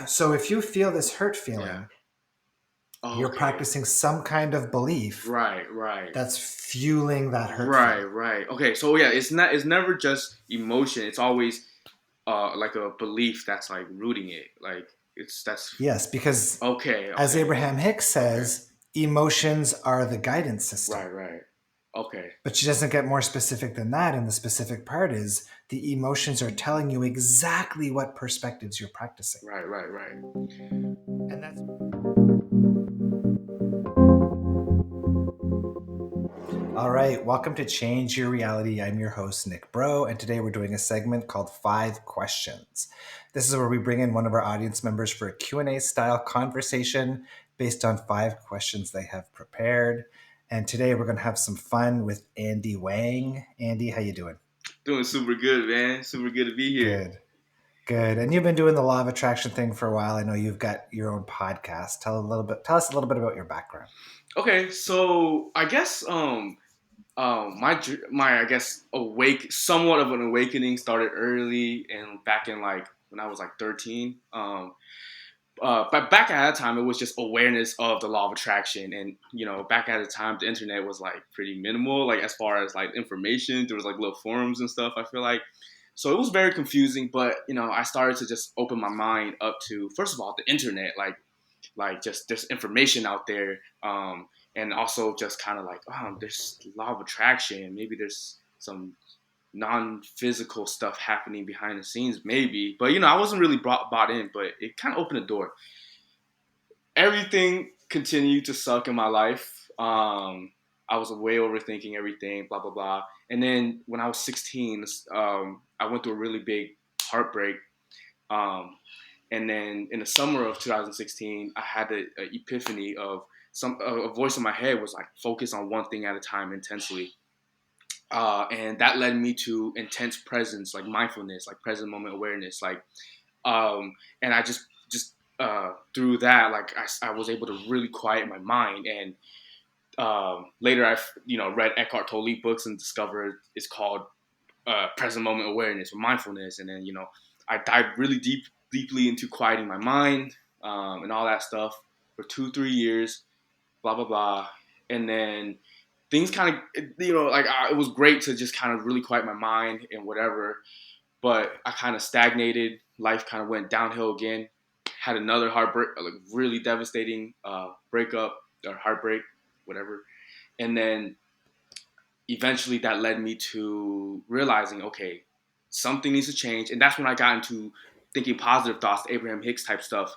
So if you feel this hurt Yeah. feeling, Oh, you're okay. practicing some kind of belief Right, right. that's fueling that hurt Right, feeling. right. Okay, so yeah, it's never just emotion. It's always like a belief that's like rooting it. Like it's that's Yes, because okay, as okay, Abraham Hicks okay. says, emotions are the guidance system. Right, right. Okay. But she doesn't get more specific than that. And the specific part is the emotions are telling you exactly what perspectives you're practicing. Right, right, right. And that's all right. Welcome to Change Your Reality. I'm your host, Nick Breau, and today we're doing a segment called 5 Questions. This is where we bring in one of our audience members for a Q&A style conversation based on 5 questions they have prepared. And today we're going to have some fun with Andy Wang. Andy, how you doing? Doing super good, man. Super good to be here. Good. Good. And you've been doing the law of attraction thing for a while. I know you've got your own podcast. Tell us a little bit about your background. Okay, so I guess my I guess somewhat of an awakening started early and back in like when I was like 13. But back at that time, it was just awareness of the law of attraction, and back at the time, the internet was like pretty minimal, like as far as like information. There was like little forums and stuff. I feel like, so it was very confusing. But I started to just open my mind up to first of all the internet, like just there's information out there, and also just kind of like there's law of attraction. Maybe there's some non-physical stuff happening behind the scenes, maybe. But I wasn't really bought in, but it kind of opened the door. Everything continued to suck in my life. I was way overthinking everything, blah blah blah. And then when I was 16, I went through a really big heartbreak. Um, and then in the summer of 2016, I had an epiphany of a voice in my head was like, focus on one thing at a time intensely. And that led me to intense presence, like mindfulness, like present moment awareness, and I just through that, like I was able to really quiet my mind. And later, I read Eckhart Tolle books and discovered it's called present moment awareness or mindfulness. And then I dived really deeply into quieting my mind and all that stuff for 2-3 years, blah blah blah, and then things kind of like it was great to just kind of really quiet my mind and whatever, but I kind of stagnated. Life kind of went downhill again. Had another heartbreak, like really devastating breakup or heartbreak, whatever. And then eventually that led me to realizing, okay, something needs to change. And that's when I got into thinking positive thoughts, Abraham Hicks type stuff.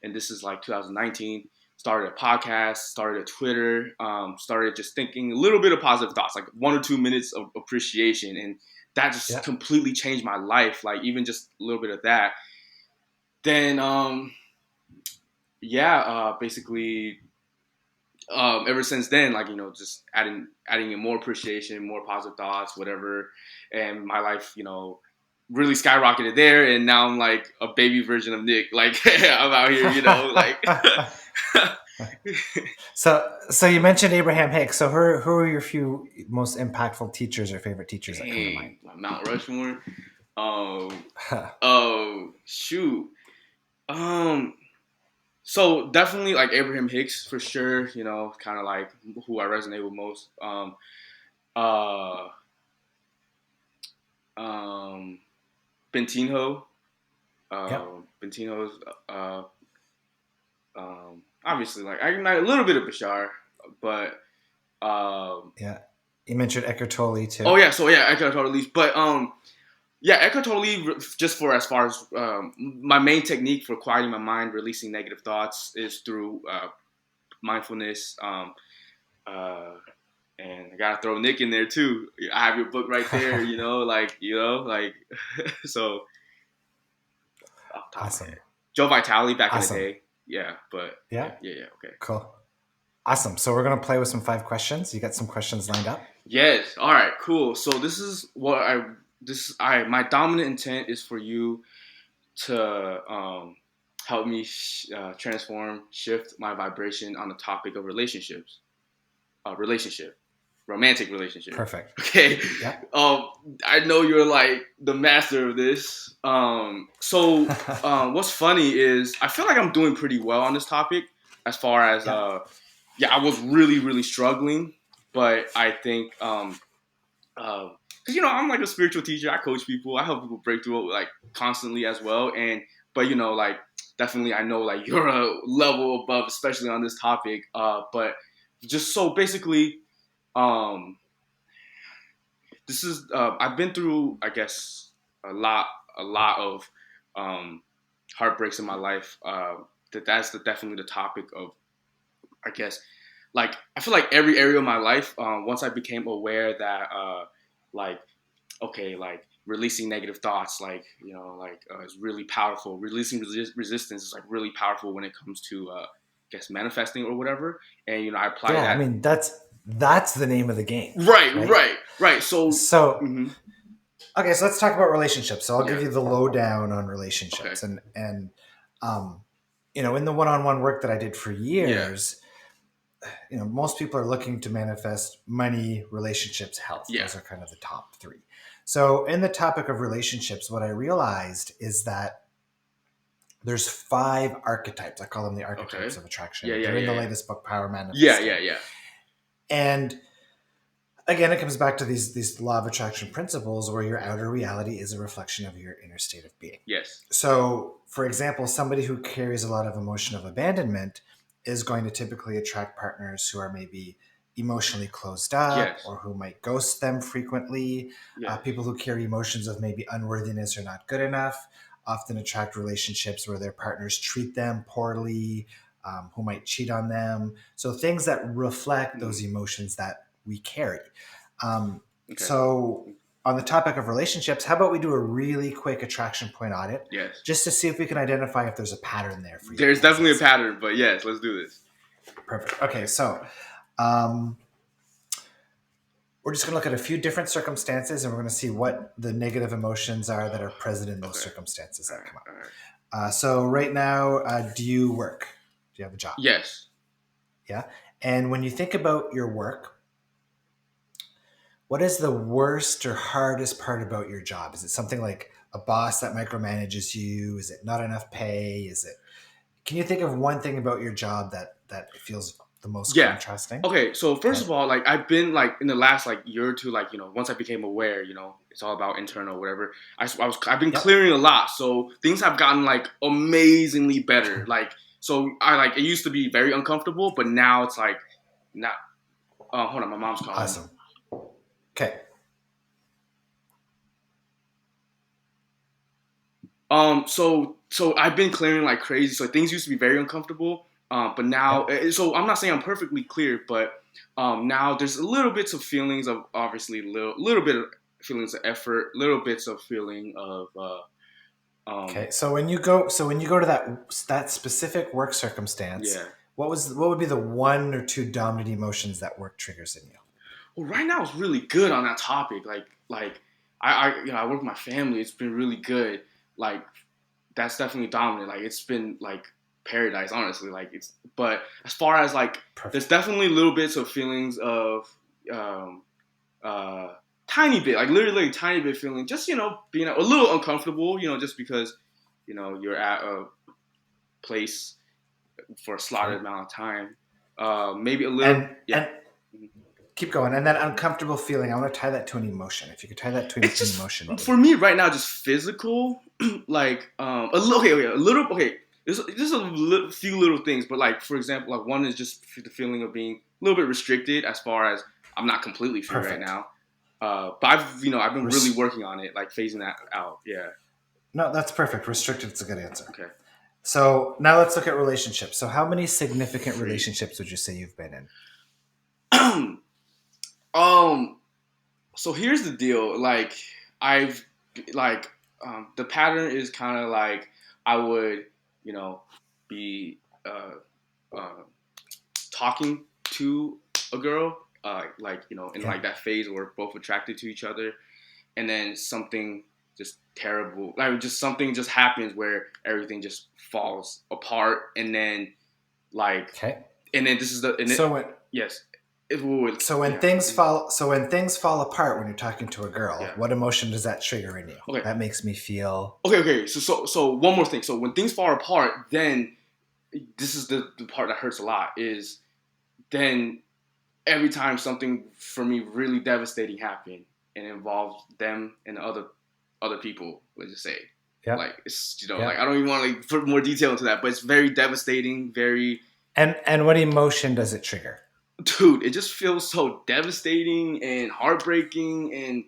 And this is like 2019. Started a podcast, started a Twitter, started just thinking a little bit of positive thoughts, like 1 or 2 minutes of appreciation. And that just Yeah. completely changed my life. Like even just a little bit of that. Then, basically, ever since then, like just adding in more appreciation, more positive thoughts, whatever, and my life, really skyrocketed there, and now I'm like a baby version of Nick. Like I'm out here, like So you mentioned Abraham Hicks. So who are your few most impactful teachers or favorite teachers that come to mind? dang, Mount Rushmore. Um, oh shoot. Um, so definitely like Abraham Hicks for sure. Kind of like who I resonate with most. Uh, um, Bentinho. Yep. Bentino's obviously like I a little bit of Bashar, but Yeah. You mentioned Eckhart Tolle too. oh yeah, so yeah, Eckhart Tolle, but yeah, Eckhart Tolle, just for as far as my main technique for quieting my mind, releasing negative thoughts, is through mindfulness. Uh, and I gotta throw Nick in there too. I have your book right there, like so off the top of my Awesome. head. Joe Vitale back in the Awesome. day, yeah, but Yeah. yeah, okay. Cool. Awesome. So we're gonna play with some 5 questions. You got some questions lined up? Yes. All right. Cool. So this is what my dominant intent is for you to help me transform, shift my vibration on the topic of relationships. Relationship. romantic relationship. Perfect. Okay. Yeah. Um, I know you're like the master of this. What's funny is I feel like I'm doing pretty well on this topic as far as Yeah. yeah, I was really really struggling, but I think because I'm like a spiritual teacher. I coach people. I help people break through like constantly as well. And but like definitely, I know like you're a level above, especially on this topic. But just so basically, um, this is I've been through, I guess, a lot, a lot of um, heartbreaks in my life. Definitely the topic of, I guess, like I feel like every area of my life. Once I became aware that like okay, like releasing negative thoughts, like is really powerful. Releasing resistance is like really powerful when it comes to, I guess, manifesting or whatever. And I apply Yeah. I that. mean, that's the name of the game, Right, right? right, right. So, So, mhm, okay, so let's talk about relationships. So I'll give yeah, you the lowdown on okay, relationships, and um, in the one-on-one work that I did for yeah, years, most people are looking to manifest money, relationships, health. yeah, Those are kind of the top three. So, in the topic of relationships, what I realized is that there's 5 archetypes. I call them the okay, archetypes of yeah, attraction. yeah, They're in yeah, the yeah, latest book, Power yeah, yeah, Manifesting. yeah. And again, it comes back to these law of attraction principles where your outer reality is a reflection of your inner state of being. Yes, So, for example, somebody who carries a lot of emotion of abandonment is going to typically attract partners who are maybe emotionally closed up yes, or who might ghost them frequently. yes, People who carry emotions of maybe unworthiness or not good enough often attract relationships where their partners treat them poorly, who might cheat on them. So, things that reflect those mm, emotions that we carry. Um, okay, so, on the topic of relationships, how about we do a really quick attraction point audit yes. just to see if we can identify if there's a pattern there for you? There's How does definitely that a sound? pattern, but yes, let's do this. Perfect. Okay, Okay, so um, we're just going to look at a few different circumstances and we're going to see what the negative emotions are that are present in those okay, circumstances all that right, come up. all right. So, right now, do you work? Do you have a job? Yes, Yeah. And when you think about your work, what is the worst or hardest part about your job? Is it something like a boss that micromanages you? Is it not enough pay? Is it Can you think of one thing about your job that feels the most yeah. contrasting? Okay, so first Okay. of all, like I've been like in the last like year or two, like once I became aware, it's all about internal, whatever. I've been Yep. clearing a lot, so things have gotten like amazingly better. Like so, I like it used to be very uncomfortable, but now it's like not. Hold on, my mom's calling. Awesome. Okay. So I've been clearing like crazy. So things used to be very uncomfortable, but now, Yep. so I'm not saying I'm perfectly clear, but now there's a little bits of feelings of obviously little bit of feelings of effort, little bits of feeling of Okay. So when you go to that specific work circumstance, yeah. what would be the one or two dominant emotions that work triggers in you? Well, right now it's really good on that topic. Like I work with my family. It's been really good. Like that's definitely dominant. Like it's been like paradise, honestly. Like it's, but as far as like, there's Perfect. definitely little bits of feelings of um, uh, tiny bit, like literally a tiny bit feeling, just being a little uncomfortable, just because you're at a place for a slotted Okay. amount of time. Maybe a little, yeah. And keep going. And that uncomfortable feeling, I want to tie that to an emotion. If you could tie that to It's an just emotion, what would for it be? me right now, just physical. Like a little, okay, a little, okay. There's just few little things, but like for example, like one is just the feeling of being a little bit restricted as far as I'm not completely free right Perfect. now. But I've been really Res- working on it, like phasing that out. Yeah. no, that's perfect. Restricted is a good answer. Okay. So now let's look at relationships. So how many significant Free. relationships would you say you've been in? um. So here's the deal. Like I've like the pattern is kind of like I would be uh, talking to a girl, like in Yeah. like that phase where we're both attracted to each other, and then something just terrible, like just something just happens where everything just falls apart, and then like, Okay. and then this is the and it So when yes, So when yeah. things fall apart when you're talking to a girl, Yeah. what emotion does that trigger in you? Okay. That makes me feel Okay. So one more thing. So when things fall apart, then this is the part that hurts a lot. Is then every time something for me really devastating happened and involved them and other people, let's just say, yeah, like it's yeah. like I don't even want to like put more detail into that, but it's very devastating. Very And what emotion does it trigger? dude, it just feels so devastating and heartbreaking and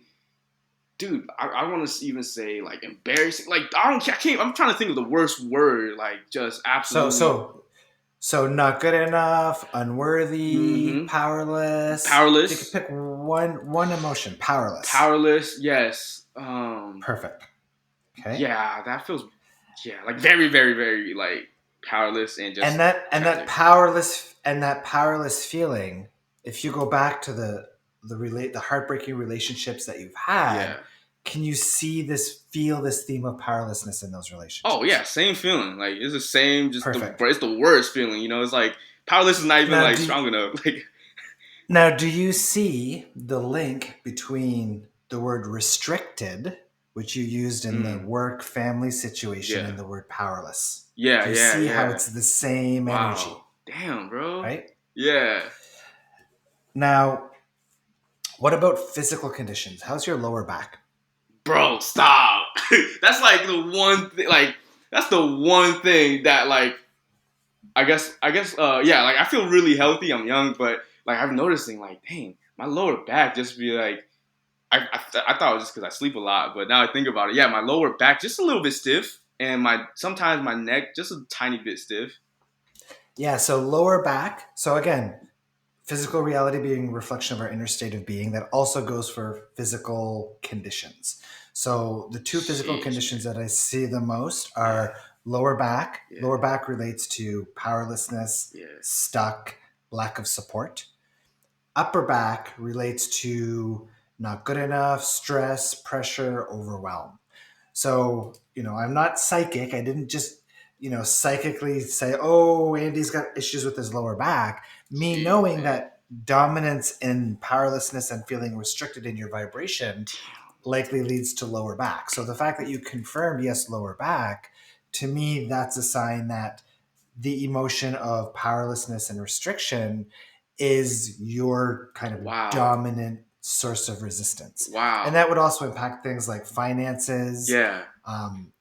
dude, I want to even say like embarrassing. Like I can't. I'm trying to think of the worst word. Like just So absolutely. so so not good enough, unworthy, Mm-hmm. powerless. If you could Powerless. pick one emotion, powerless. Powerless. Yes. Perfect. Okay. Yeah, that feels yeah, like very, very, very like powerless and And just that tragic. powerless feeling, if you go back to the heartbreaking relationships that you've had, Yeah. can you feel this theme of powerlessness in those Oh yeah, relationships? same feeling. Like it's the same, just Perfect. it's the worst feeling. It's like powerless is not even Now like do strong enough. Like now do you see the link between the word restricted, which you used in the mm, work family situation, yeah, and the word powerless? yeah, Do you yeah, see how yeah. it's the same Wow, energy, damn, bro. right? Yeah, Now, what about physical conditions? How's your lower back? bro, stop. That's like the one thing. Like that's the one thing that like yeah, like I feel really healthy. I'm young, but like I'm noticing like, dang, my lower back just be like I thought it was just because I sleep a lot, but now I think about it, yeah, my lower back just a little bit stiff, and my sometimes my neck just a tiny bit stiff. Yeah, so lower back. So again, physical reality being a reflection of our inner state of being, that also goes for physical conditions. So the two physical Sheesh, conditions man. that I see the most Yeah, are lower back. yeah, Lower back relates to powerlessness, yeah. stuck, lack of support. Upper back relates to not good enough, stress, pressure, overwhelm. So, I'm not psychic. I didn't just, psychically say, oh, Andy's got issues with his lower back. Me Jeez, knowing man. that dominance and powerlessness and feeling restricted in your vibration likely leads to lower back. So the fact that you confirmed, yes, lower back, to me, that's a sign that the emotion of powerlessness and restriction is your kind of Wow, dominant source of resistance. And wow. that would also impact things like finances. Yeah,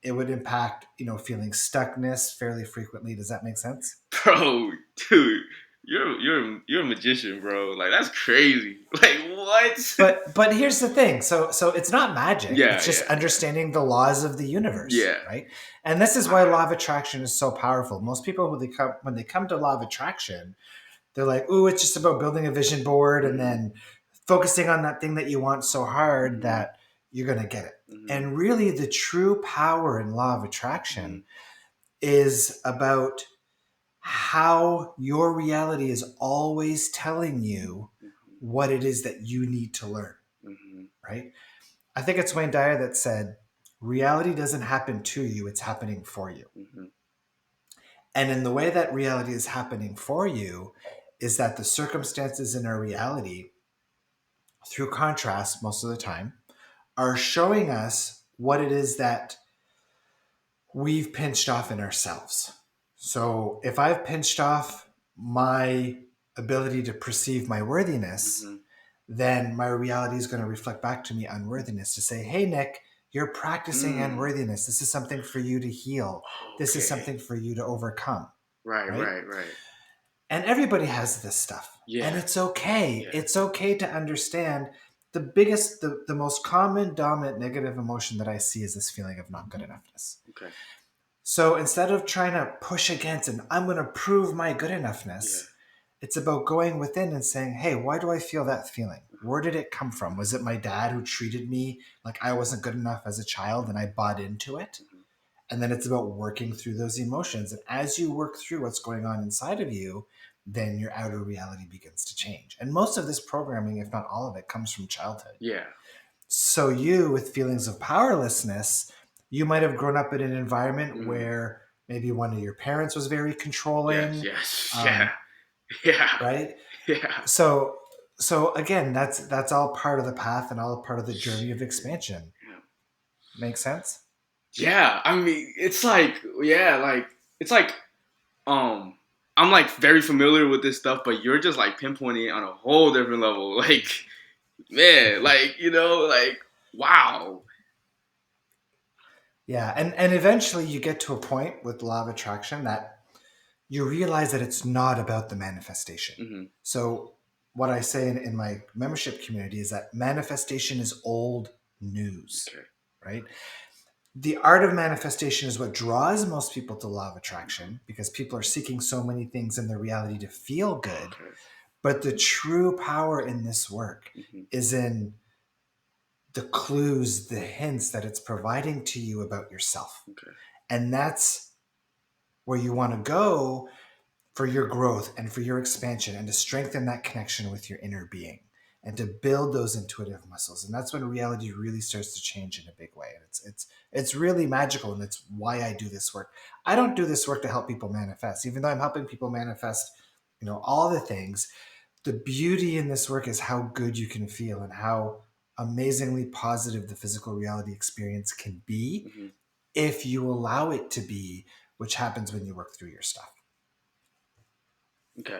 It would impact, feeling stuckness fairly frequently. Does that make sense? bro, dude, you're a magician, bro. Like that's crazy. Like what? But here's the thing. So it's not magic. Yeah, It's just yeah, yeah, understanding the laws of the universe, yeah. right? And this is why Wow. law of attraction is so powerful. Most people when they come to law of attraction, they're like, "Ooh, it's just about building a vision board and Mm-hmm. then focusing on that thing that you want so hard Mm-hmm. that you're going to get it." Mm-hmm. And really the true power in law of Mm-hmm. attraction is about how your reality is always telling you what it is that you need to learn, Mm-hmm. right? I think it's Wayne Dyer that said, reality doesn't happen to you, it's happening for you. Mm-hmm. And in the way that reality is happening for you, is that the circumstances in our reality, through contrast, most of the time, are showing us what it is that we've pinched off in ourselves. So if I've pinched off my ability to perceive my worthiness, Mm-hmm. then my reality is going to reflect back to me unworthiness to say, hey, Nick, you're practicing Mm. unworthiness. This is something for you to heal. This is Okay. something for you to overcome, Right, right? right, right. And everybody has this stuff. And Yeah, it's okay. yeah. It's okay to understand the most common dominant negative emotion that I see is this feeling of not good enoughness. Okay. So instead of trying to push against and I'm going to prove my good Yeah. enoughness, it's about going within and saying, hey, why do I feel that feeling? Uh-huh. Where did it come from? Was it my dad who treated me like I wasn't good enough as a child and I bought into it? Uh-huh. And then it's about working through those emotions. And as you work through what's going on inside of you, then your outer reality begins to change. And most of this programming, if not all of it, comes from childhood. Yeah. So you, with feelings of powerlessness, you might have grown up in an environment Mm. where maybe one of your parents was very Yes, controlling, yes. Yeah. um, Yeah. right? Yeah. So So again, that's all part of the path and all part of the journey of Shit. expansion. Yeah. Make sense? Yeah, I mean, it's like, yeah, like it's like, um, I'm like very familiar with this stuff, but you're just like pinpointing it on a whole different level. Like, man, like like wow. Yeah, and eventually you get to a point with law of attraction that you realize that it's not about the manifestation. Hmm. So what I say in my membership community is that manifestation is old news, Okay. right? The art of manifestation is what draws most people to law of attraction because people are seeking so many things in their reality to feel good. Okay. But the true power in this work Hmm. is in the clues, the hints that it's providing to you about yourself. Okay. And that's where you want to go for your growth and for your expansion and to strengthen that connection with your inner being and to build those intuitive muscles. And that's when reality really starts to change in a big way. And it's really magical, and it's why I do this work. I don't do this work to help people manifest, even though I'm helping people manifest, all the things. The beauty in this work is how good you can feel and how amazingly positive the physical reality experience can be Hmm. if you allow it to be, which happens when you work through your stuff. Okay.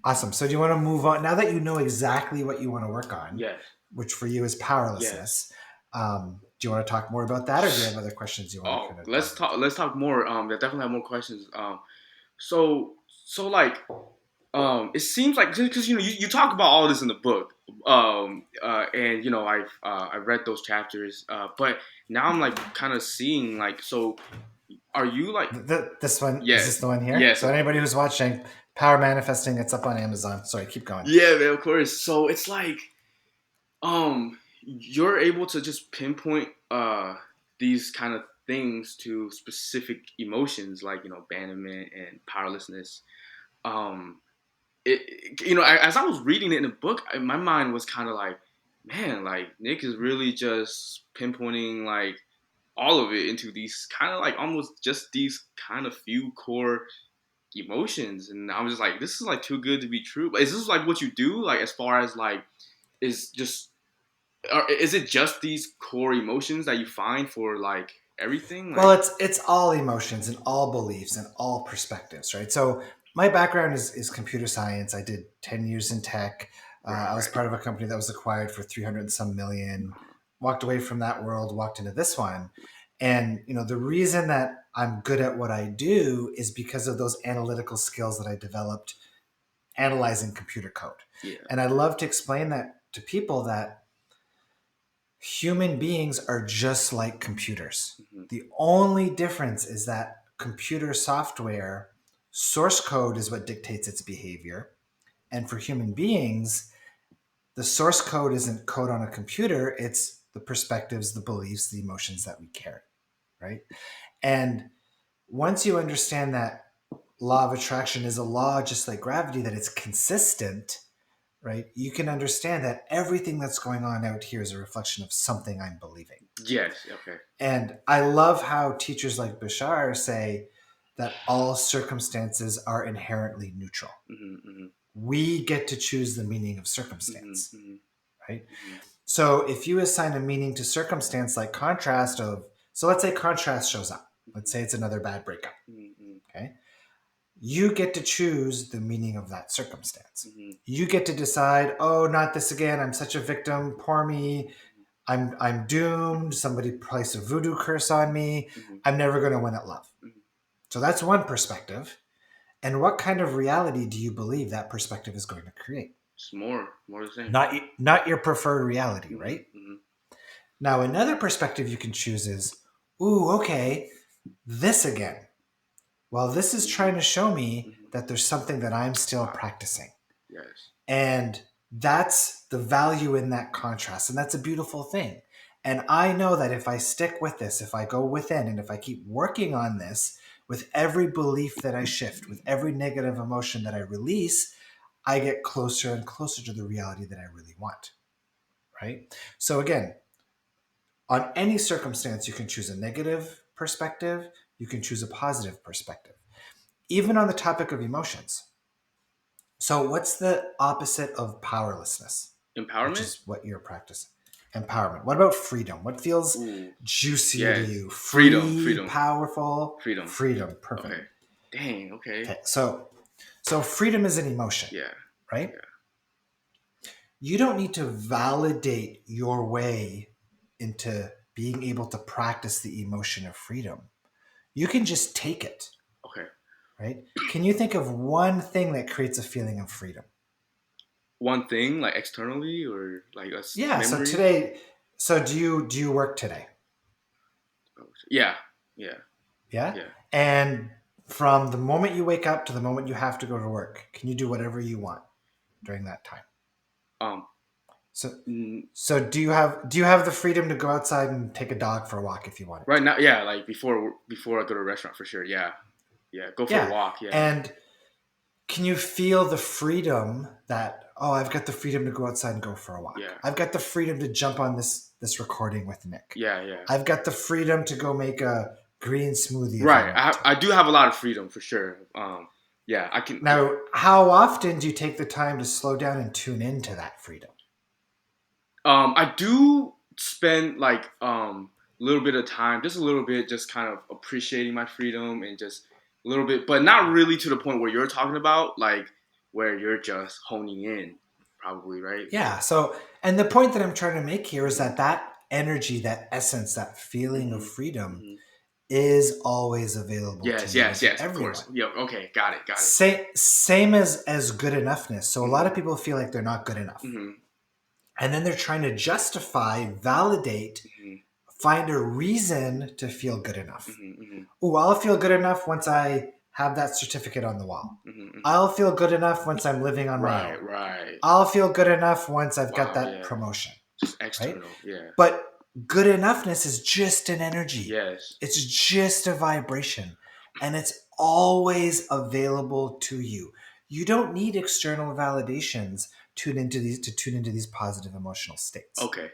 Awesome. So do you want to move on now that you know exactly what you want to work on, Yes. which for you is Yes. powerlessness? Do you want to talk more about that, or do you have other questions you want to Oh, kind of let's dive talk. into? Let's talk more. I definitely have more questions. So like, it seems like because you talk about all this in the book, and I've read those chapters, but now I'm like kind of seeing like, so are you like, This one is this yes, the one here? yes, So anybody who's watching Power Manifesting, it's up on Amazon. Sorry, keep going. yeah, man, of course. So it's like, you're able to just pinpoint these kind of things to specific emotions like abandonment and powerlessness. Um, as I was reading it in the book, my mind was kind of like, man, like Nick is really just pinpointing like all of it into these kind of like almost just these kind of few core emotions, and I was just like, this is like too good to be true. But is this like what you do, like as far as like is just or is it just these core emotions that you find for like everything? Well, Like, it's all emotions and all beliefs and all perspectives, right? So my background is computer science. I did 10 years in tech. right, I was right. part of a company that was acquired for 300 and some million. Walked away from that world, walked into this one, and the reason that I'm good at what I do is because of those analytical skills that I developed analyzing computer code. Yeah. And I love to explain that to people that human beings are just like computers. Hmm. The only difference is that computer software source code is what dictates its behavior. And for human beings, the source code isn't code on a computer, it's the perspectives, the beliefs, the emotions that we carry, right? And once you understand that law of attraction is a law just like gravity, that it's consistent, right? You can understand that everything that's going on out here is a reflection of something I'm believing. Yes. Okay. And I love how teachers like Bashar say that all circumstances are inherently neutral. Hmm. Hmm. We get to choose the meaning of Hmm. circumstance, Hmm. right? Hmm. So if you assign a meaning to circumstance like contrast of, so let's say contrast shows up. Let's say it's another bad breakup, Hmm. okay? You get to choose the meaning of that circumstance. Hmm. You get to decide, oh, not this again. I'm such a victim. Poor me. I'm doomed. Somebody placed a voodoo curse on me. Hmm. I'm never going to win at love. Hmm. So that's one perspective. And what kind of reality do you believe that perspective is going to create? It's more the same. Not your preferred reality, Hmm. right? Hmm. Now another perspective you can choose is, ooh, okay, this again. Well, this is Hmm. trying to show me Hmm. that there's something that I'm still Wow. practicing. Yes. And that's the value in that contrast. And that's a beautiful thing. And I know that if I stick with this, if I go within and if I keep working on this, with every belief that I shift, with every negative emotion that I release, I get closer and closer to the reality that I really want. Right. So, again, on any circumstance, you can choose a negative perspective, you can choose a positive perspective. Even on the topic of emotions, So, what's the opposite of powerlessness, which Empowerment. is what you're practicing? Empowerment. What about freedom? What feels Ooh, juicier to yeah, you? freedom, Free, freedom, powerful, freedom. freedom. Perfect. Okay. Dang. Okay. Okay. So freedom is an emotion, Yeah. right? Yeah. You don't need to validate your way into being able to practice the emotion of freedom. You can just take it, Okay. right? Can you think of one thing that creates a feeling of freedom? One thing, like externally, or like a Yeah, so memory. today, so do you work today? Oh, yeah. Yeah. Yeah? Yeah. And from the moment you wake up to the moment you have to go to work, can you do whatever you want during that time? Um. So mm, so do you have the freedom to go outside and take a dog for a walk if you wanted Right to? now, yeah. Like before I go to a restaurant for sure. Yeah. Yeah. Go for a Yeah. walk. Yeah. And can you feel the freedom that, oh, I've got the freedom to go outside and go for a walk. Yeah. I've got the freedom to jump on this recording with Nick. Yeah. Yeah. I've got the freedom to go make a green smoothie if I Right. want to. I do have a lot of freedom for sure. Yeah. I can. Now, how often do you take the time to slow down and tune into that freedom? I do spend like a little bit of time, just a little bit, just kind of appreciating my freedom and just a little bit, but not really to the point where you're talking about, like where you're just honing in, probably, right? Yeah. So, and the point that I'm trying to make here is Mm-hmm. that energy, that essence, that feeling of Mm-hmm. freedom Mm-hmm. is always available to Yes, you and yes, to yes, of everyone. course. Yeah, okay, got it, got it. Same as good enoughness. So a lot Mm-hmm. of people feel like they're not good enough. Mm-hmm. And then they're trying to justify, validate, Mm-hmm. find a reason to feel good enough. Mm-hmm. Oh, I'll feel good enough once I have that certificate on the wall. Mm-hmm. Mm-hmm. I'll feel good enough once I'm living on my Right, own. right. I'll feel good enough once I've got Wow, that yeah. promotion, Just right? external, yeah. But good enoughness is just an energy. Yes. It's just a vibration, and it's always available to you. You don't need external validations to tune into these positive emotional states. Okay.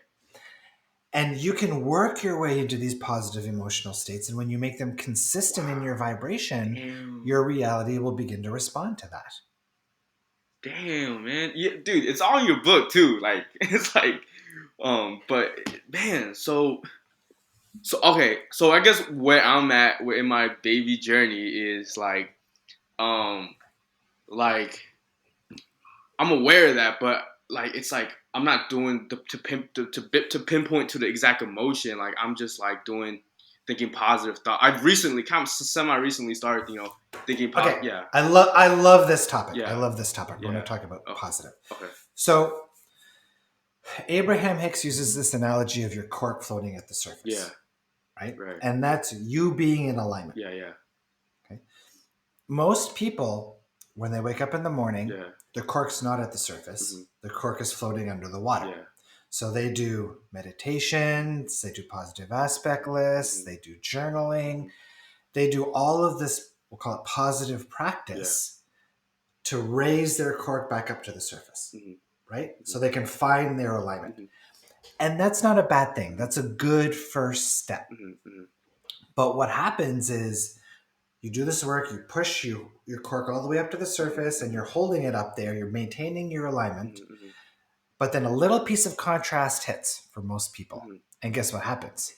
And you can work your way into these positive emotional states. And when you make them consistent in your Wow. vibration, Damn. your reality will begin to respond to that. Damn, man. Yeah, dude, it's all in your book too. Like it's like but man, so okay, so I guess where I'm at in my baby journey is um like I'm aware of that, but like it's like I'm not doing to pinpoint to the exact emotion. Like I'm just like doing thinking positive thought. I've recently kind of semi recently started, thinking Okay. yeah. I love this topic. I Yeah. love this topic. We're going Yeah. to talk about Okay. positive. Okay. So Abraham Hicks uses this analogy of your cork floating at the Yeah. surface, right? Right. And that's you being in alignment. Yeah. Yeah. Okay. Most people, when they wake up in the morning, Yeah. the cork's not at the Hmm. surface. The cork is floating under the water. Yeah. So they do meditations, they do positive aspect lists, Hmm. they do journaling, Hmm. they do all of this, we'll call it positive Yeah. practice to raise their cork back up to the surface, Hmm. right? Hmm. So they can find their alignment. Hmm. And that's not a bad thing. Hmm. That's a good first step. Hmm. Hmm. But what happens is you do this work, you push your cork all the way up to the surface and you're holding it up there, you're maintaining your alignment. Hmm. But then a little piece of contrast hits for most people. Hmm. And guess what happens?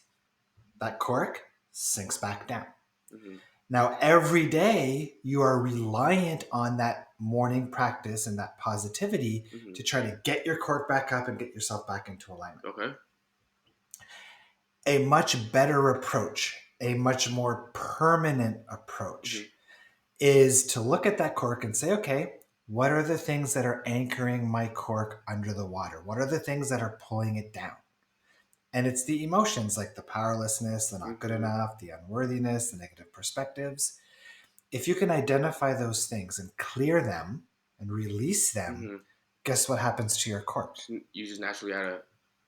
That cork sinks back down. Hmm. Now, every day you are reliant on that morning practice and that positivity Hmm. to try to get your cork back up and get yourself back into alignment. Okay. A much better approach, a much more permanent Hmm. approach is to look at that cork and say, okay, what are the things that are anchoring my cork under the water? What are the things that are pulling it down? And it's the emotions like the powerlessness, the not good Hmm. enough, the unworthiness, the negative perspectives. If you can identify those things and clear them and release them, Hmm. guess what happens to your cork? You just naturally had a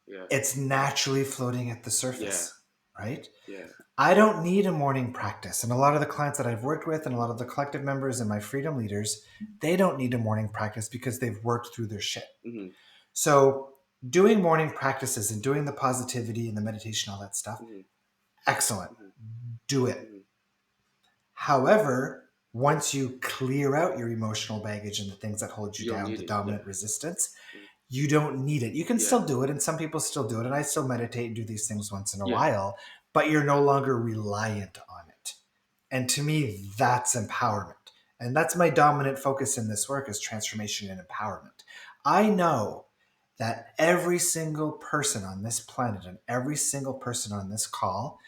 yeah. It's naturally floating at the Yeah. surface, right? Yeah. I don't need a morning practice. And a lot of the clients that I've worked with and a lot of the collective members and my freedom leaders, they don't need a morning practice because they've worked through their shit. Hmm. So doing morning practices and doing the positivity and the meditation, all that stuff, Hmm. excellent. Hmm. Do it. Hmm. However, Once you clear out your emotional baggage and the things that hold you You don't down, need the it. Yeah. dominant resistance, Mm. you don't need it. You can Yeah. still do it, and some people still do it, and I still meditate and do these things once in a Yeah. while, but you're no longer reliant on it. And to me, that's empowerment. And that's my dominant focus in this work is transformation and empowerment. I know that every single person on this planet and every single person on this call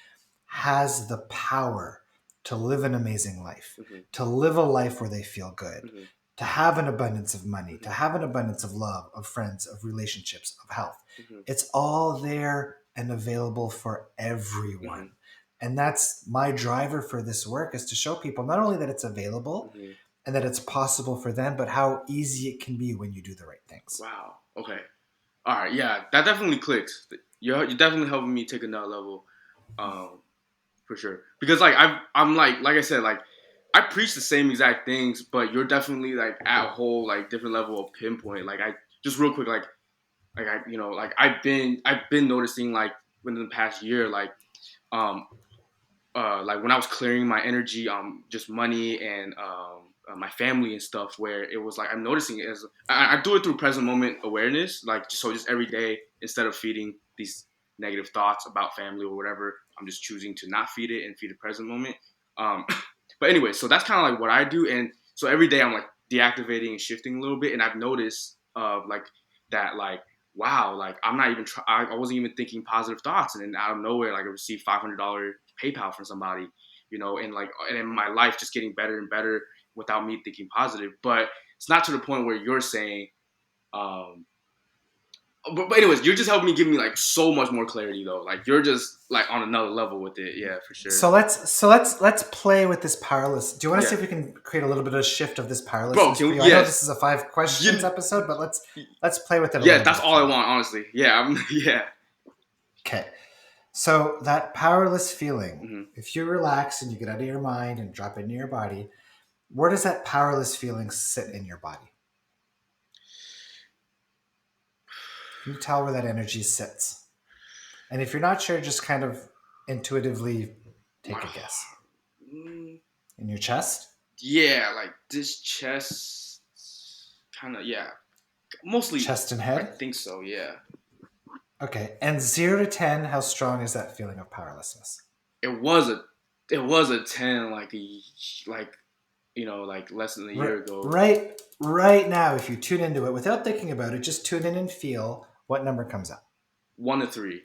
has the power to live an amazing life, Mm-hmm. to live a life where they feel good, Mm-hmm. to have an abundance of money, to Mm-hmm. have an abundance of love, of friends, of relationships, of health. Mm-hmm. It's all there and available for Mm-hmm. everyone. And that's my driver for this work is to show people not only that it's available Mm-hmm. and that it's possible for them, but how easy it can be when you do the right things. Wow. Okay. All right. Yeah, that definitely clicks. You're definitely helping me take another level, um, for sure. Because like I'm like I said, like I preach the same exact things, but you're definitely like at a whole like different level of pinpoint. Like I just real quick, like I like I've been noticing like within the past year, um like when I was clearing my energy, just money and my family and stuff, where it was like I'm noticing it as I do it through present moment awareness, like so just every day instead of feeding these negative thoughts about family or whatever, I'm just choosing to not feed it and feed the present moment. Um, but anyway, so that's kind of like what I do, and so every day I'm like deactivating and shifting a little bit, and I've noticed like that like wow, like I'm not even I wasn't even thinking positive thoughts, and then out of nowhere, like I received $500 PayPal from somebody, and like and in my life just getting better and better without me thinking positive. But it's not to the point where you're saying. Um, but anyways, you're just helping me give me like so much more clarity though. Like you're just like on another level with it. Yeah, for sure. So let's play with this powerless. Do you want to see Yeah, if we can create a little bit of shift of this bro. powerlessness Can for we, you? I know this yes. is a 5 questions You, episode, but let's play with it a yeah, little bit that's if all you I want. want, honestly. Yeah, yeah. Okay. So that powerless feeling, Mm-hmm. if you relax and you get out of your mind and drop into your body, where does that powerless feeling sit in your body? Can you tell where that energy sits? And if you're not sure, just kind of intuitively take a guess. Mm, In your chest? yeah, like this chest, kind of. Yeah, mostly. Chest and I head? think so. Yeah. Okay. And 0 to 10, how strong is that feeling of powerlessness? it was a it was a 10 like like less than a Right, year ago. right now, if you tune into it without thinking about it, just tune in and feel what number comes up. 1 to 3.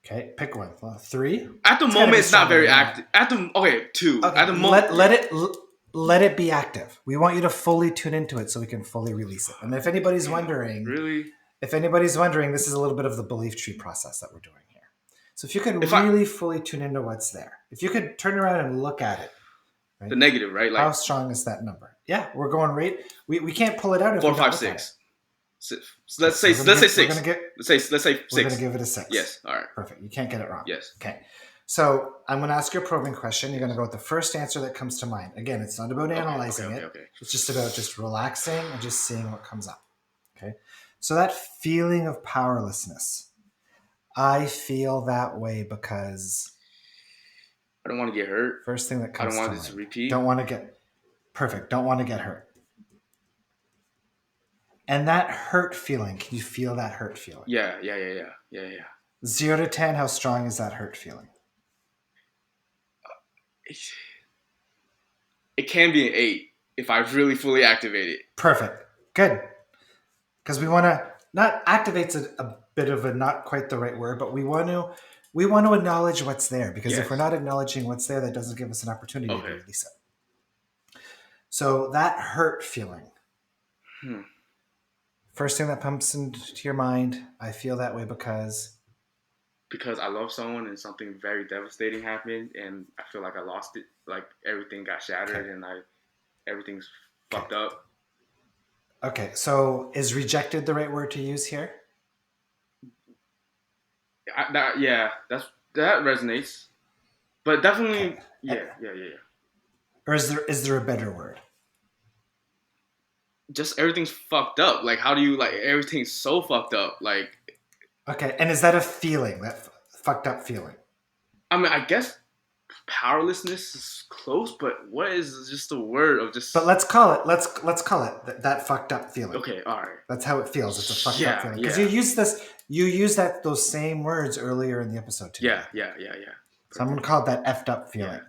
Okay, pick one. Well, 3. At the It's got to moment be it's not stronger very than active. that. At the Okay, 2 at Okay, the moment. let Yeah. let it let it be active. We want you to fully tune into it so we can fully release it. And Damn, really. if anybody's wondering, this is a little bit of the belief tree process that we're doing here. So if you could If I really fully tune into what's there, if you could turn around and look at it, The right? negative, right? Like How strong is that number? Yeah, we're going right. We can't pull it out if four, we don't five, look at it. six. So Okay, let's so say we're gonna get we're gonna 6. get Let's say we're gonna 6. give it a 6. Yes. All right. Perfect. You can't get it wrong. Yes. Okay. So I'm gonna ask you a probing question. You're gonna Yes. go with the first answer that comes to mind. Again, it's not about Okay. Okay. analyzing Okay. it. Okay. It's just about just relaxing and just seeing what comes up. Okay. So that feeling of powerlessness, I feel that way because I don't want to get hurt. first thing that I don't comes to want this to mind. repeat. Don't want to get perfect. Don't want to get hurt. And that hurt feeling, can you feel that hurt feeling? Yeah. Yeah. Yeah. Yeah. Yeah. Yeah. 0 to 10, how strong is that hurt feeling? It, it can be an 8 if I really fully activate it. Perfect. Good. Because we want to not activates a bit of a not quite the right word, but we want to acknowledge what's there because if we're Yes. not acknowledging what's there, that doesn't give us an opportunity to Okay. release it. So that hurt feeling, Hmm. first thing that pumps into your mind, I feel that way because Because I love someone and something very devastating happened and I feel like I lost it. Like everything got okay, shattered and everything's okay, fucked up. okay. So is rejected the right word to use here? Yeah, that resonates. But Okay, definitely, yeah, yeah, yeah, yeah. or is there a better word? Just everything's fucked up. Like, how do you like everything's so fucked up? Like, Okay, and is that a feeling, that fucked up feeling? I mean, I guess Powerlessness is close, but what is just a word of just? But let's call it that fucked up feeling. Okay, all right. That's how it feels. It's a fucked up Yeah, feeling because yeah, you used those same words earlier in the episode today. yeah, yeah, yeah, yeah. Someone called that effed up feeling. Yeah.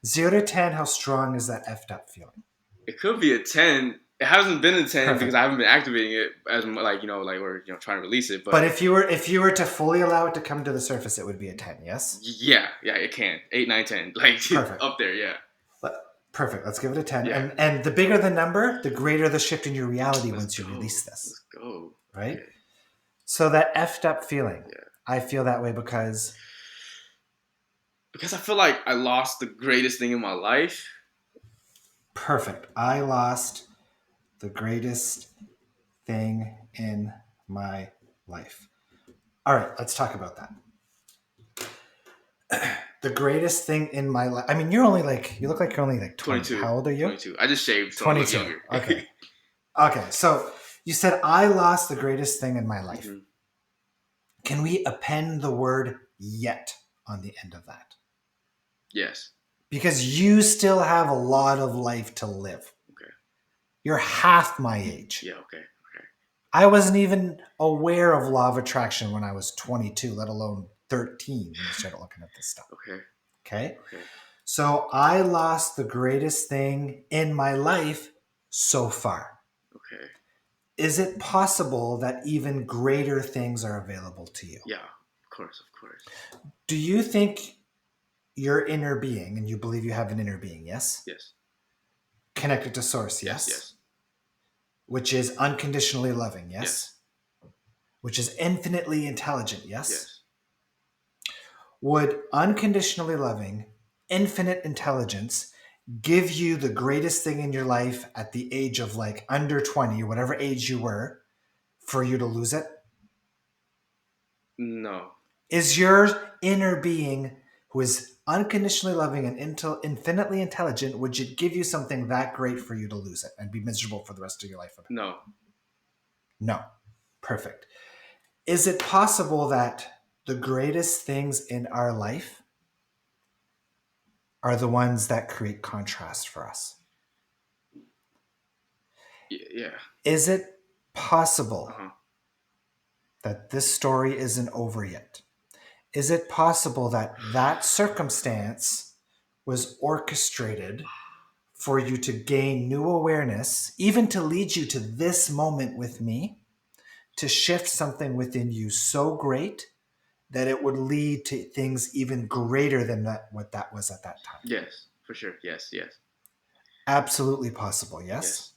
0 to 10, how strong is that effed up feeling? It could be a 10. It hasn't been a 10 because Perfect. I haven't been activating it as like we're trying to release it. But if you were to fully allow it to come to the surface, it would be a 10. Yes. Yeah, it can 8, 9, 10, like Perfect. up there. Yeah. Perfect. Let's give it a 10. Yeah. And the bigger the number, the greater the shift in your reality once you release Let's this. go. Right? Okay. So that effed up feeling, Yeah. I feel that way because I feel like I lost the greatest thing in my life. perfect. I lost the greatest thing in my life. All right, let's talk about that. The greatest thing in my life. I mean, you look like you're only like 20. 22. How old are you? 22. I just shaved, so 22. I look younger. Okay. Okay. So you said I lost the greatest thing in my life. Mm-hmm. Can we append the word yet on the end of that? Yes. Because you still have a lot of life to live. Okay. You're half my age. Yeah. Okay. Okay. I wasn't even aware of law of attraction when I was 22, let alone 13 when you started looking at this stuff. Okay. Okay. Okay. So I lost the greatest thing in my life so far. Okay. Is it possible that even greater things are available to you? Yeah. Of course. Of course. Do you think your inner being, and you believe you have an inner being, yes? Yes. Connected to source, yes? Yes. Which is unconditionally loving, yes? Yes. Which is infinitely intelligent, yes? Yes. Would unconditionally loving, infinite intelligence give you the greatest thing in your life at the age of like under 20, whatever age you were, for you to lose it? No. Is your inner being who is unconditionally loving and infinitely intelligent, would it give you something that great for you to lose it and be miserable for the rest of your life about it? No. No. Perfect. Is it possible that the greatest things in our life are the ones that create contrast for us? Yeah. Is it possible Uh-huh. that this story isn't over yet? Is it possible that that circumstance was orchestrated for you to gain new awareness, even to lead you to this moment with me, to shift something within you so great that it would lead to things even greater than what that was at that time? Yes. For sure. Yes. Yes. Absolutely possible, yes? Yes.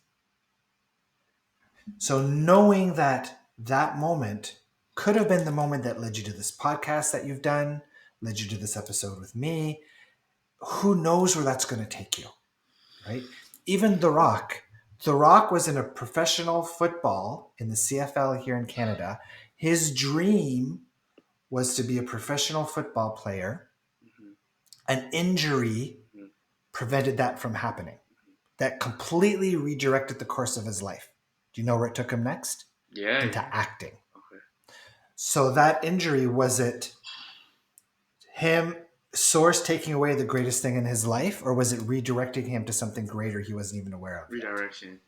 So knowing that that moment could have been the moment that led you to this podcast that you've done, led you to this episode with me, who knows where that's going to take you, right? Even The Rock. The Rock was in a professional football in the CFL here in Canada. His dream was to be a professional football player. Mm-hmm. An injury Mm-hmm. prevented that from happening. That completely redirected the course of his life. Do you know where it took him next? Yeah. Into Yeah. acting. Okay. So that injury, was it him, source taking away the greatest thing in his life, or was it redirecting him to something greater he wasn't even aware of yet? Redirection.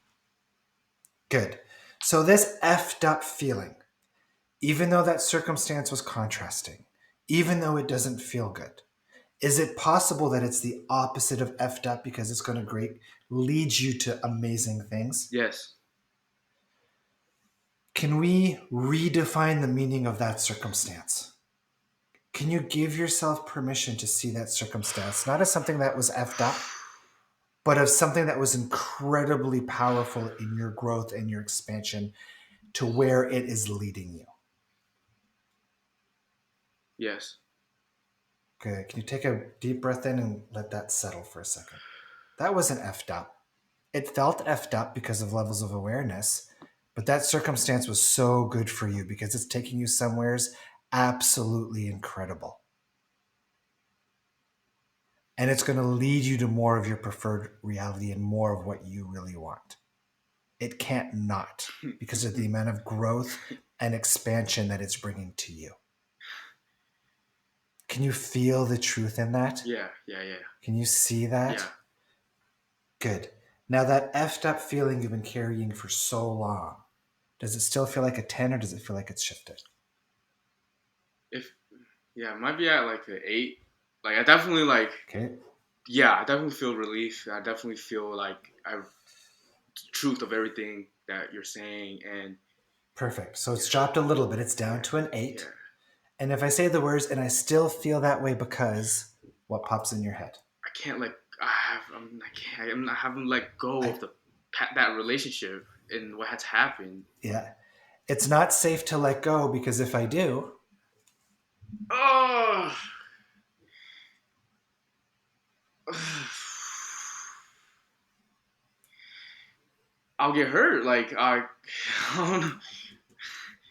Good. So this effed up feeling, even though that circumstance was contrasting, even though it doesn't feel good, is it possible that it's the opposite of effed up because it's going to lead you to amazing things? Yes. Can we redefine the meaning of that circumstance? Can you give yourself permission to see that circumstance not as something that was effed up, but as something that was incredibly powerful in your growth and your expansion to where it is leading you? Yes. Okay, can you take a deep breath in and let that settle for a second? That wasn't effed up. It felt effed up because of levels of awareness, but that circumstance was so good for you because it's taking you somewheres absolutely incredible. And it's going to lead you to more of your preferred reality and more of what you really want. It can't not, because of the amount of growth and expansion that it's bringing to you. Can you feel the truth in that? Yeah, yeah, yeah, Can you see yeah. that? Good. Now, that effed up feeling you've been carrying for so long, does it still feel like a 10 or does it feel like it's shifted? If yeah, it might be at like an 8. Like I definitely like Okay, yeah, I definitely feel relief. I definitely feel like I truth of everything that you're saying, and perfect. So yeah, it's dropped a little bit. It's down yeah, to an yeah. 8. And if I say the words and I still feel that way because, what pops in your head? I can't like I can't I haven't let go I, of that relationship and what has happened. yeah. It's not safe to let go because if I do, Oh, I'll get hurt. Like I don't know.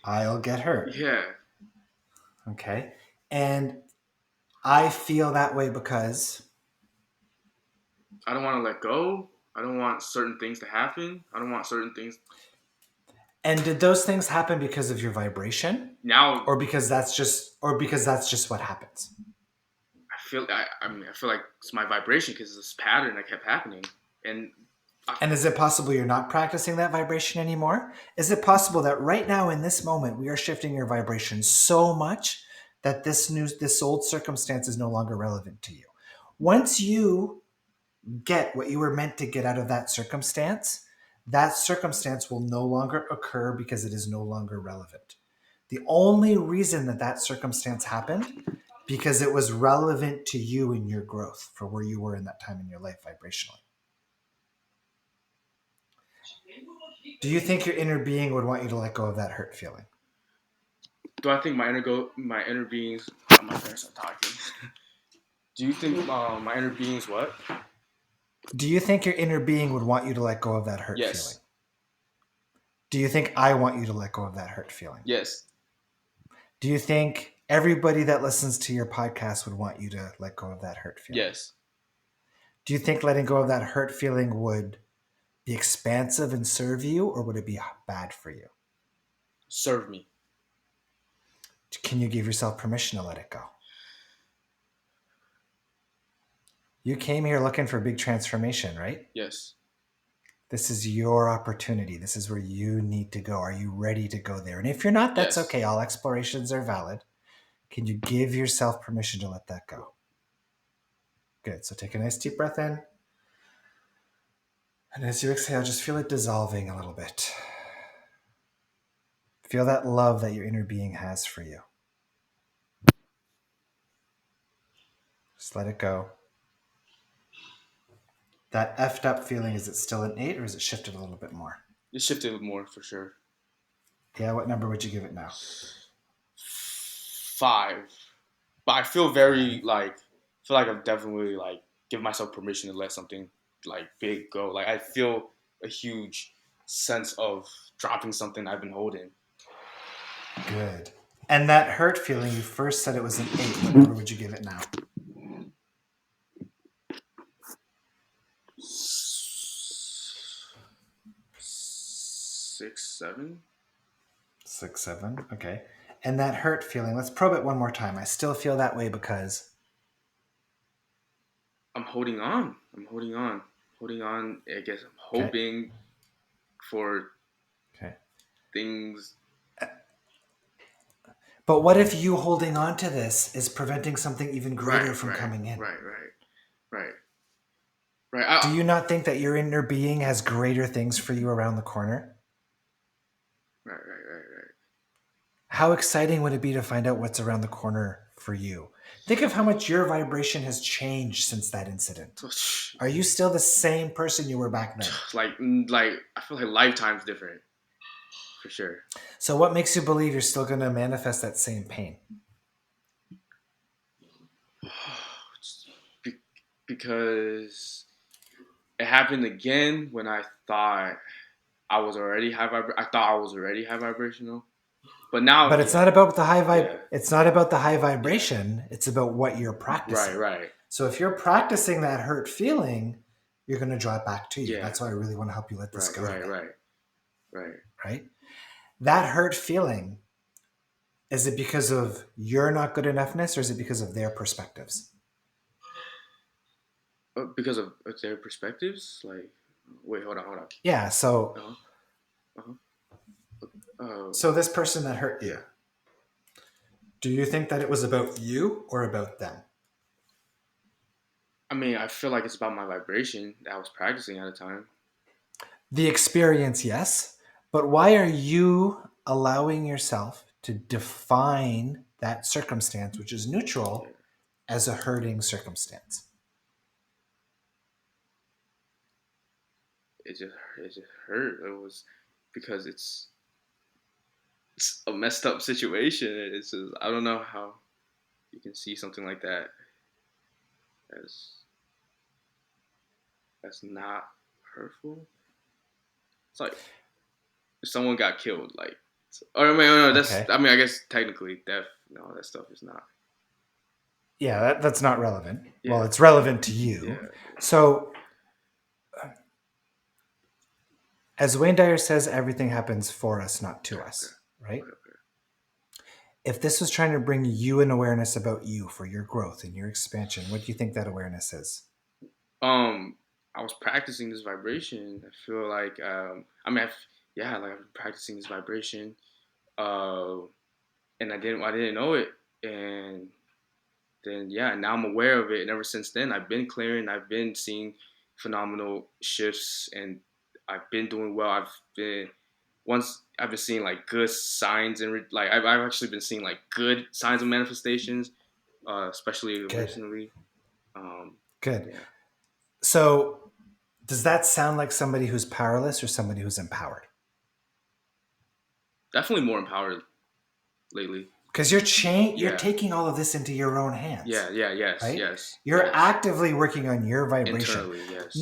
I'll get hurt. Yeah, Okay. And I feel that way because, I don't want to let go. I don't want certain things to happen. I don't want certain things and did those things happen because of your vibration? now. Or because that's just what happens? I mean I feel like it's my vibration because this pattern that kept happening, and I, And is it possible you're not practicing that vibration anymore? Is it possible that right now in this moment we are shifting your vibration so much that this old circumstance is no longer relevant to you? Once you get what you were meant to get out of that circumstance will no longer occur because it is no longer relevant. The only reason that circumstance happened because it was relevant to you in your growth for where you were in that time in your life vibrationally. Do you think your inner being would want you to let go of that hurt feeling? do I think my inner beings? My parents are talking. Do you think my inner beings what? Do you think your inner being would want you to let go of that hurt feeling? Yes, Do you think I want you to let go of that hurt feeling? yes, Do you think everybody that listens to your podcast would want you to let go of that hurt feeling? yes. Do you think letting go of that hurt feeling would be expansive and serve you, or would it be bad for you? Serve me. Can you give yourself permission to let it go? You came here looking for big transformation, right? Yes, This is your opportunity. This is where you need to go. Are you ready to go there? And if you're not, that's yes. okay. All explorations are valid. Can you give yourself permission to let that go? Good. So take a nice deep breath in. And as you exhale, just feel it dissolving a little bit. Feel that love that your inner being has for you. Just let it go. That effed up feeling, is it still an 8 or is it shifted a little bit more? It shifted more for sure. Yeah, what number would you give it now? 5, but I feel very like feel like I've definitely like give myself permission to let something like big go. Like I feel a huge sense of dropping something I've been holding. Good. And that hurt feeling, you first said it was an 8. What number would you give it now? 6, 7. 6, 7. Okay. And that hurt feeling, let's probe it one more time. I still feel that way because. I'm holding on. I'm holding on. Holding on. I guess I'm Okay. hoping for Okay. things. But what if you holding on to this is preventing something even greater Right, from right, coming in? right, right, right, right. Do you not think that your inner being has greater things for you around the corner? Right, right, right, How exciting would it be to find out what's around the corner for you? Think of how much your vibration has changed since that incident. right. Are you still the same person you were back then? Like I feel like lifetime's different for sure. So, what makes you believe you're still going to manifest that same pain? Be- because it happened again when I thought I was already I thought I was already high vibrational, but now, But it's not about the high vibe. yeah, It's not about the high yeah, vibration. It's about what you're right, practicing. right, So if you're practicing that hurt feeling, you're going to draw it back to you. yeah, That's why I really want to help you let this right, go right, today. right, right. Right? That hurt feeling Is it because of your not good enoughness, or is it because of their perspectives? Because of their perspectives. Like, wait, hold on. Yeah. So, Uh-huh. Uh-huh. Uh, so this person that hurt yeah. you, do you think that it was about you or about them? I mean, I feel like it's about my vibration that I was practicing at the time. The experience, yes. But why are you allowing yourself to define that circumstance, which is Yeah. neutral, as a hurting circumstance? It just hurt. It was because it's a messed up situation. It's just, I don't know how you can see something like that as not hurtful. It's like if someone got killed, like, or I mean, no, that's, Okay. I mean, I guess technically death. No, that stuff is not. Yeah, that's not relevant. Well, Yeah, it's relevant to yeah, you. So, as Wayne Dyer says, everything happens for us, not to okay, okay, us, right? okay. If this was trying to bring you an awareness about you for your growth and your expansion, what do you think that awareness is? Um, I was practicing this vibration. I feel like, I mean, yeah, like I've been practicing this vibration, uh, and I didn't know it, and then yeah, now I'm aware of it, and ever since then, I've been clearing. I've been seeing phenomenal shifts, and I've been doing well. I've been seeing like good signs, and like I've actually been seeing like good signs of manifestations, especially Good, recently. Um, good. yeah, So, does that sound like somebody who's powerless or somebody who's empowered? definitely more empowered lately. Because you're Yeah, taking all of this into your own hands, yes, right? yes, You're yes. actively working on your vibration. Internally, yes.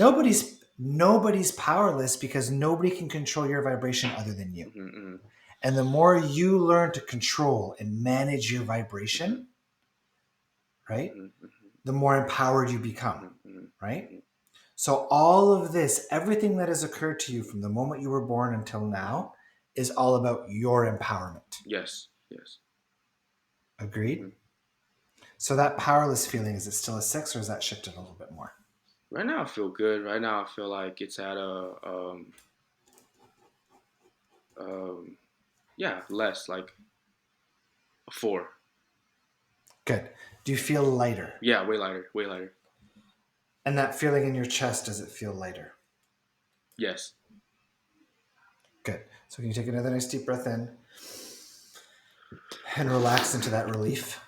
Nobody's powerless because nobody can control your vibration other than you. Mm-hmm, And the more you learn to control and manage your mm-hmm, vibration, right? mm-hmm, The more empowered you become, mm-hmm, mm-hmm, right? mm-hmm, So all of this, everything that has occurred to you from the moment you were born until mm-hmm. now is all about your empowerment. Yes, yes. Mm-hmm. Agreed? So that powerless feeling, is it still a six or is that shifted a little bit more? Right now, I feel good. Right now, I feel like it's at um, yeah, less like a 4. Good. Do you feel lighter? Yeah, way lighter, way lighter. And that feeling in your chest, does it feel lighter? Yes. Good. So can you take another nice deep breath in and relax into that relief?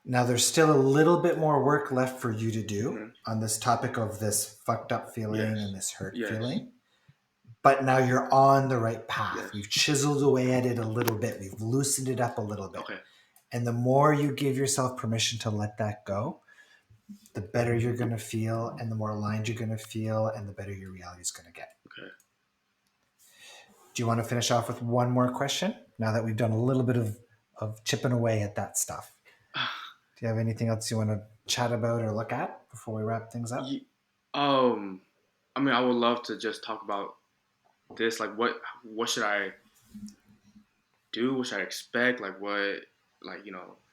Now, there's still a little bit more work left for you to do Mm-hmm. on this topic of this fucked up feeling Yes. and this hurt Yes. feeling. But now you're on the right path. Yes. We've chiseled away at it a little bit. We've loosened it up a little bit. Okay. And the more you give yourself permission to let that go, the better you're going to feel and the more aligned you're going to feel and the better your reality is going to get. Okay. Do you want to finish off with one more question now that we've done a little bit of chipping away at that stuff? Do you have anything else you want to chat about or look at before we wrap things up? Ye- um, I mean, I would love to just talk about this. Like, what should I do? What should I expect? Like, what, like,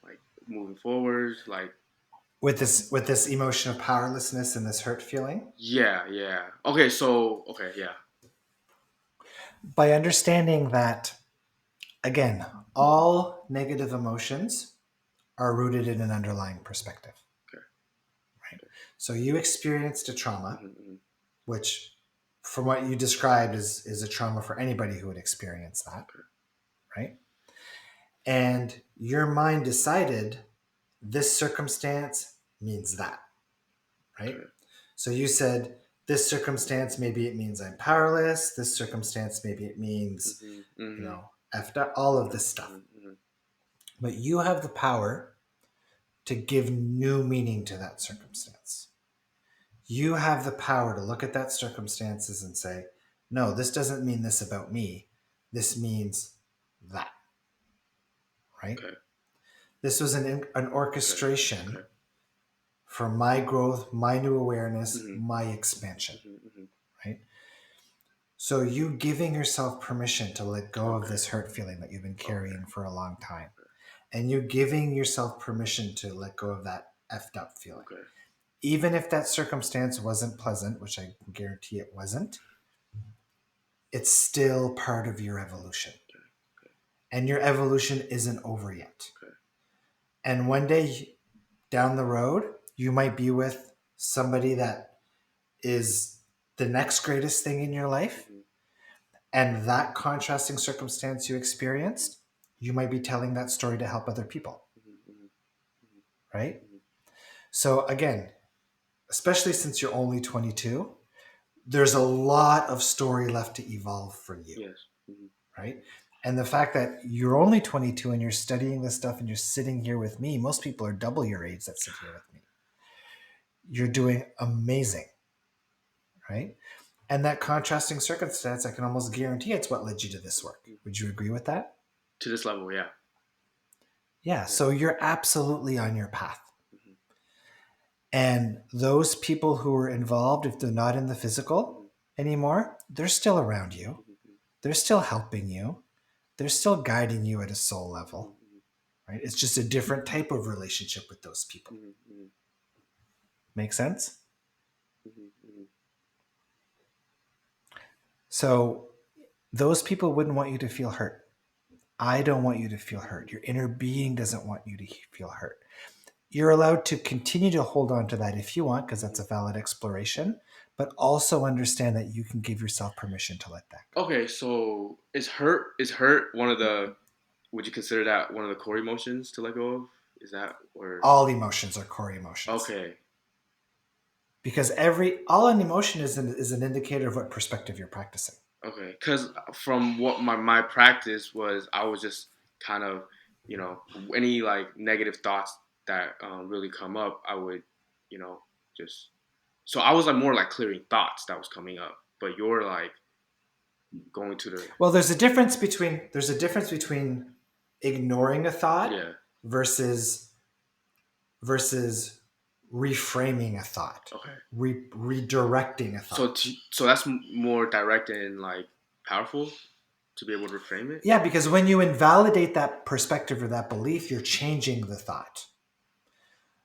like moving forward? Like, With this emotion of powerlessness and this hurt feeling, yeah, yeah. Okay, so okay, yeah. by understanding that, again, all negative emotions are rooted in an underlying perspective, Okay. right? So you experienced a trauma, Mm-hmm, which from what you described is a trauma for anybody who would experience that, okay. right? And your mind decided this circumstance means that, right? Okay. So you said this circumstance, maybe it means I'm powerless. This circumstance, maybe it means, Mm-hmm, mm-hmm, effed up, all of mm-hmm, this stuff. mm-hmm. But you have the power to give new meaning to that circumstance. You have the power to look at that circumstances and say, no, this doesn't mean this about me. This means that, right? Okay. This was an Okay. orchestration Okay. for my growth, my new awareness, Mm-hmm. my expansion, Mm-hmm. right? So you giving yourself permission to let go of Okay. this hurt feeling that you've been Okay. carrying for a long time. And you giving yourself permission to let go of that effed up feeling. Okay. Even if that circumstance wasn't pleasant, which I guarantee it wasn't, it's still part of your evolution. And your evolution isn't over yet. Okay. And one day down the road, you might be with somebody that is the next greatest thing in your life. Mm-hmm. And that contrasting circumstance you experienced, you might be telling that story to help other people, Mm-hmm. right? Mm-hmm. So, again, especially since you're only 22, there's a lot of story left to evolve for you, Yes. Mm-hmm. right? And the fact that you're only 22 and you're studying this stuff and you're sitting here with me, most people are double your age that sit here with me. You're doing amazing, right? And that contrasting circumstance, I can almost guarantee it's what led you to this work. Would you agree with that? To this level, yeah. Yeah. Yeah. So you're absolutely on your path. Mm-hmm. And those people who are involved, if they're not in the Mm-hmm. physical anymore, they're still around you. Mm-hmm. They're still helping you. They're still guiding you at a soul level, Mm-hmm. right? It's just a different type of relationship with those people. Mm-hmm. Make sense? Mm-hmm. So those people wouldn't want you to feel hurt. I don't want you to feel hurt. Your inner being doesn't want you to feel hurt. You're allowed to continue to hold on to that if you want, because that's a valid exploration, but also understand that you can give yourself permission to let that go. Okay, so is hurt one of the, would you consider that one of the core emotions to let go of? Is that or All emotions are core emotions, okay. because all an emotion is an indicator of what perspective you're practicing. Okay, because from what my practice was, I was just kind of, you know, any like negative thoughts that really come up, I would, you know, just so I was like more like clearing thoughts that was coming up, but you're like going to the Well, there's a difference between ignoring a thought yeah. versus versus reframing a thought, Okay, redirecting a so thought. so that's more direct and like powerful to be able to reframe it. Yeah, because when you invalidate that perspective or that belief, you're changing the thought.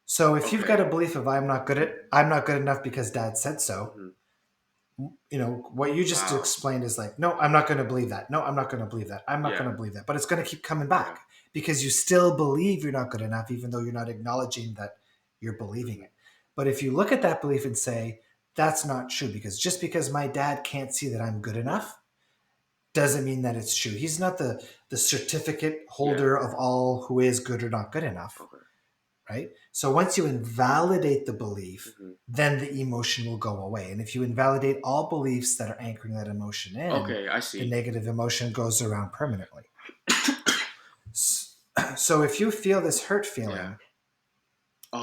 So if you've Okay. got a belief of I'm not good enough because dad said so, Hmm. what you just Wow. explained is like, no, I'm not going to believe that. No, I'm not going to believe that. I'm not Yeah. going to believe that. But it's going to keep coming Yeah. back because you still believe you're not good enough, even though you're not acknowledging that you're believing Hmm. it. But if you look at that belief and say, that's not true, because just because my dad can't see that I'm good Yeah. enough doesn't mean that it's true. He's not the certificate Yeah. holder of all who is good or not good enough, Okay. right? So once you invalidate the belief, Hmm. then the emotion will go away. And if you invalidate all beliefs that are anchoring that emotion in, Okay, I the see. negative emotion goes around permanently. So if you feel this hurt Yeah. feeling,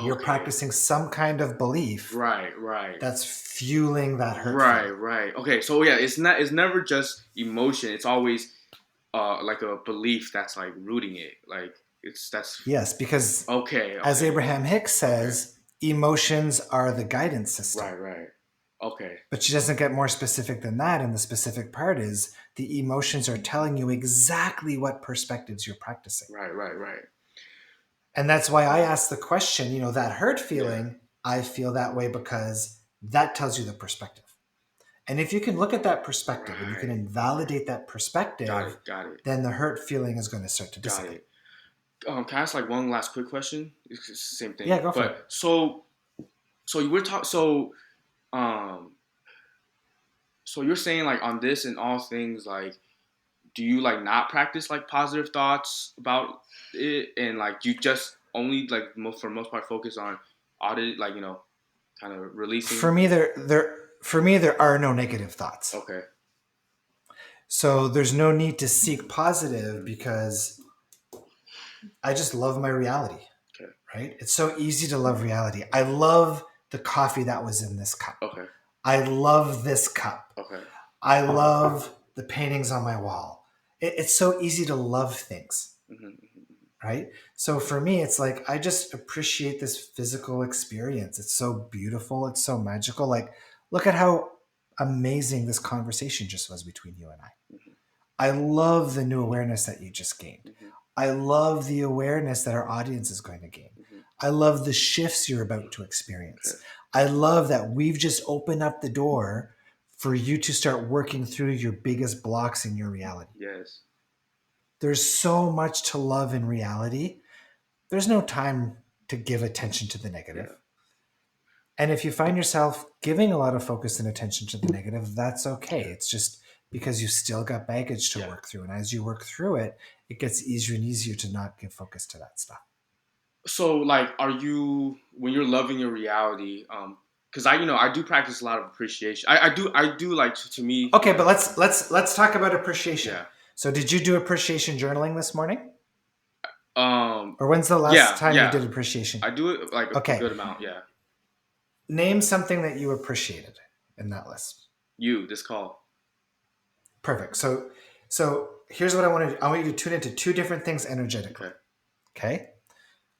you're Okay. practicing some kind of belief Right. Right. that's fueling that hurt Right. feeling. Right. Okay. So yeah, it's never just emotion. It's always like a belief that's like rooting it. Like it's that's Yes, because okay. as Okay. Abraham Hicks Okay. says, emotions are the guidance system. Right. Right. Okay. But she doesn't get more specific than that. And the specific part is the emotions are telling you exactly what perspectives you're practicing. Right. Right. Right. And that's why I asked the question, that hurt Yeah. feeling, I feel that way because that tells you the perspective. And if you can look at that perspective and you can Right. invalidate that Got perspective, it. Got it. then the hurt feeling is going to start to Got dissipate. it. Can I ask like one last quick question? It's the same Yeah, thing, go for it. but so you were talking. Um, so you're saying like on this and all things like, do you like not practice like positive thoughts about it, and like you just only like most for the most part focus on audit, like kind of For releasing. me, there are no negative thoughts. Okay. So there's no need to seek positive Mm-hmm. because I just love my reality, Okay. right? It's so easy to love reality. I love the coffee that was in this cup. Okay. I love this cup. Okay. I love the paintings on my wall. It's so easy to love things, Mm-hmm. right? So for me, it's like I just appreciate this physical experience. It's so beautiful. It's so magical. Like, look at how amazing this conversation just was between you and I. Hmm. I love the new awareness that you just gained. Hmm. I love the awareness that our audience is going to gain. Hmm. I love the shifts you're about to Okay. experience. I love that we've just opened up the door for you to start working through your biggest blocks in your reality. Yes. There's so much to love in reality. There's no time to give attention to the Yeah. negative. And if you find yourself giving a lot of focus and attention to the negative, that's okay. Yeah. It's just because you still got baggage to Yeah. work through. And as you work through it, it gets easier and easier to not give focus to that stuff. So, like, are you when you're loving your reality? Because I do practice a lot of appreciation. I do like to me. Okay, but let's talk about appreciation. Yeah. So did you do appreciation journaling this morning? Um. Or when's the last Yeah. time you Yeah. did appreciation? I do it like a Okay. good amount. Yeah. Name something that you appreciated in that list. This call. Perfect. So here's what I want to do. I want you to tune into two different things energetically. Okay. Okay?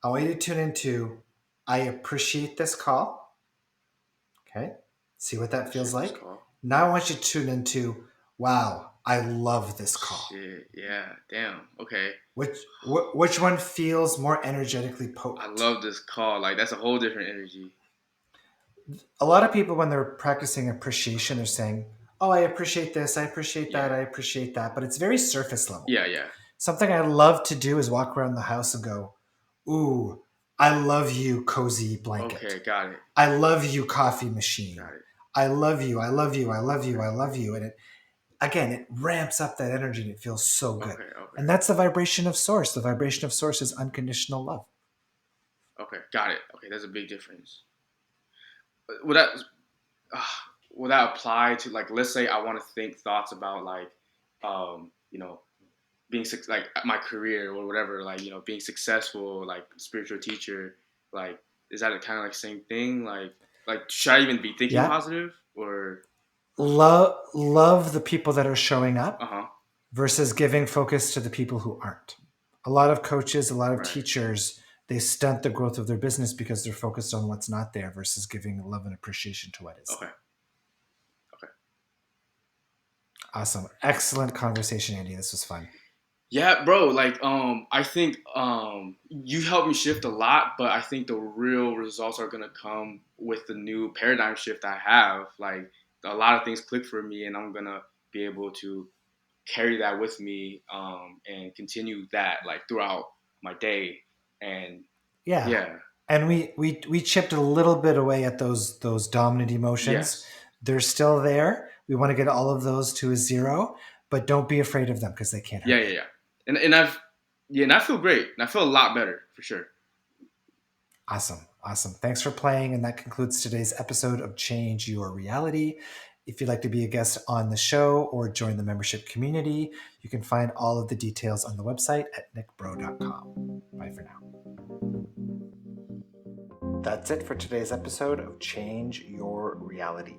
I want you to tune into I appreciate this call. Okay? See what that feels Appreciate this like. call. Now I want you to tune into wow, I love this call. Shit. Yeah. Damn. Okay. Which one feels more energetically I potent? love this call. Like that's a whole different energy. A lot of people when they're practicing appreciation, they're saying, "Oh, I appreciate this, I appreciate Yeah. that, I appreciate that," but it's very surface level. Yeah. Yeah. Something I love to do is walk around the house and go, "Ooh, I love you, cozy blanket. Okay. Got it. I love you, coffee machine. Got it. I love you, I love you, I love you, I love you." And it ramps up that energy and it feels so good. Okay. Okay. And that's the vibration of source. The vibration of source is unconditional love. Okay. Got it. Okay. There's a big difference. Would that uh, would that apply to like let's say I want to think thoughts about like um you know being like my career or whatever, like being successful, like spiritual teacher, like is that a kind of like same thing, like should I even be thinking Yeah. positive or Love the people that are showing up uh-huh. versus giving focus to the people who aren't. A lot of coaches, a lot of Right. teachers, they stunt the growth of their business because they're focused on what's not there versus giving love and appreciation to what is Okay. there. Okay. Awesome. Excellent conversation, Andy. This was fun. Yeah, bro, like I think you helped me shift a lot, but I think the real results are gonna come with the new paradigm shift I have. Like a lot of things click for me and I'm gonna be able to carry that with me and continue that like throughout my day. And Yeah. yeah. And we chipped a little bit away at those dominant emotions. Yes. They're still there. We want to get all of those to a zero, but don't be afraid of them because they can't Yeah, hurt yeah, you. yeah. And I've yeah, and I feel great. And I feel a lot better for sure. Awesome. Awesome. Thanks for playing. And that concludes today's episode of Change Your Reality. If you'd like to be a guest on the show or join the membership community, you can find all of the details on the website at nickbreau.com. Bye for now. That's it for today's episode of Change Your Reality.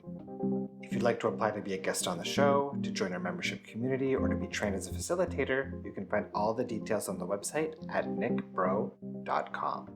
If you'd like to apply to be a guest on the show, to join our membership community, or to be trained as a facilitator, you can find all the details on the website at nickbreau.com.